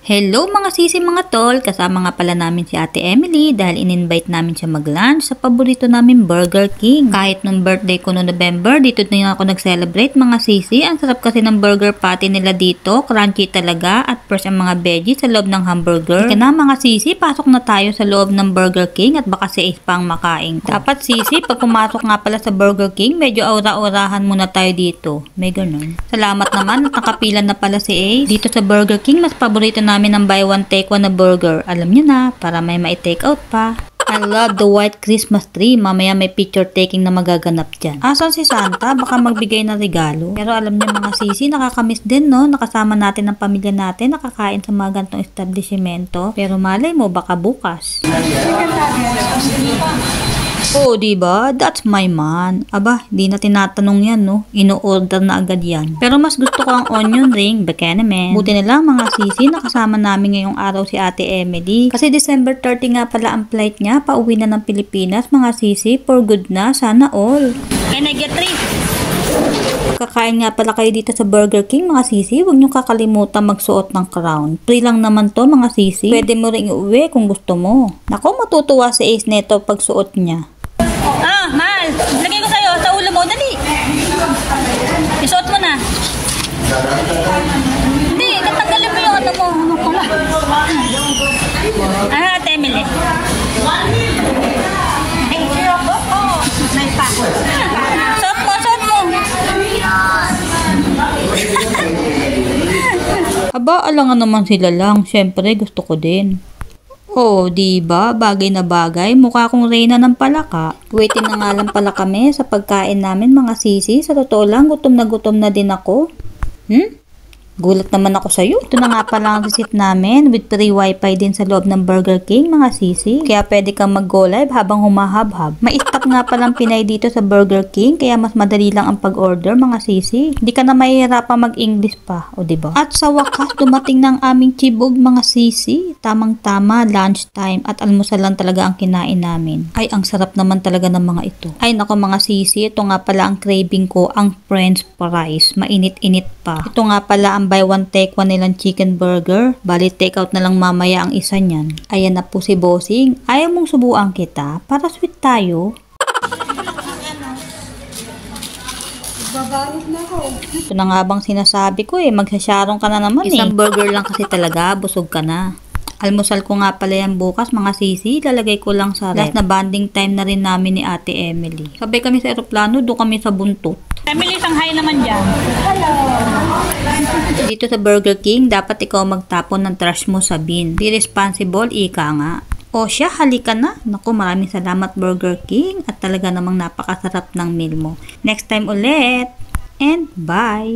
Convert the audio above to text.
Hello mga sisi mga tol, kasama nga pala namin si Ate Emily dahil in-invite namin siya mag-lunch sa paborito namin Burger King. Kahit nung birthday ko noong November, dito na ako nag-celebrate mga sisi. Ang sarap kasi ng burger patty nila dito, crunchy talaga at fresh ang mga veggies sa loob ng hamburger. Ika na mga sisi, pasok na tayo sa loob ng Burger King at baka si Ace pa ang makain ko. Dapat sisi, pag pumasok nga pala sa Burger King, medyo aura-aurahan muna tayo dito. May ganun. Salamat naman at nakapila na pala si Ace. Dito sa Burger King, mas paborito namin ng buy one take one na burger. Alam niyo na, para may ma-take out pa. I love the white Christmas tree. Mamaya may picture taking na magaganap dyan. Asan si Santa? Baka magbigay ng regalo. Pero alam niyo mga sisi, nakakamiss din no? Nakasama natin ang pamilya natin, nakakain sa mga gantong establishmento. Pero malay mo, baka bukas. Oh, diba? That's my man. Aba, di na tinatanong yan, no? Ino-order na agad yan. Pero mas gusto ko ang onion ring, Buchanan. Buti na lang mga sisi, nakasama namin ngayong araw si Ate Emily. Kasi December 30 nga pala ang flight niya, pauwi na ng Pilipinas, mga sisi, for good na, sana all. Can I get 3? Kakain nga pala kayo dito sa Burger King mga sisi, huwag nyo kakalimutan magsuot ng crown. Free lang naman to mga sisi. Pwede mo rin iuwi kung gusto mo. Nako, matutuwa si Ace neto pag suot niya. Mahal, lagay ko sa'yo sa ulo mo, dali. Isuot mo na. Hindi, tatanggalin mo yung ano mo. Ate Emily. Ay, may pa. Suot mo, suot mo. Aba, alangan naman sila lang. Siyempre, gusto ko din. Oh, diba? Bagay na bagay. Mukha akong reyna ng palaka. Waiting na nga lang pala kami sa pagkain namin mga sisi. Sa totoo lang, gutom na din ako. Gulat naman ako sa'yo. Ito na nga pala ang receipt namin with free wifi din sa loob ng Burger King mga sisi. Kaya pwede kang mag-go live habang humahabhab. May stop nga palang Pinay dito sa Burger King kaya mas madali lang ang pag-order mga sisi. Hindi ka na mahihirapan mag-English pa, o diba? At sa wakas, dumating ng aming chibog mga sisi. Tamang-tama, lunchtime at almusal lang talaga ang kinain namin. Ay, ang sarap naman talaga ng mga ito. Ay nako mga sisi, ito nga pala ang craving ko, ang French fries. Mainit-init pa. Ito nga pala ang buy one take one nilang chicken burger. Bali take out na lang mamaya ang isa niyan. Ayan na po si Bossing. Ayaw mong subuan kita para sweet tayo. Babalik na ako. Ito na nga bang sinasabi ko magsasarong ka na naman Isang burger lang kasi talaga, busog ka na. Almusal ko nga pala yan bukas mga sisi, lalagay ko lang sa ref. Last na bonding time na rin namin ni Ate Emily. Sabay kami sa eroplano, doon kami sa buntot. Emily, Shanghai naman dyan. Hello! Dito sa Burger King, dapat ikaw magtapon ng trash mo sa bin. Be responsible, ika nga. O siya, halika na. Naku, maraming salamat Burger King at talaga namang napakasarap ng meal mo. Next time ulit, and bye!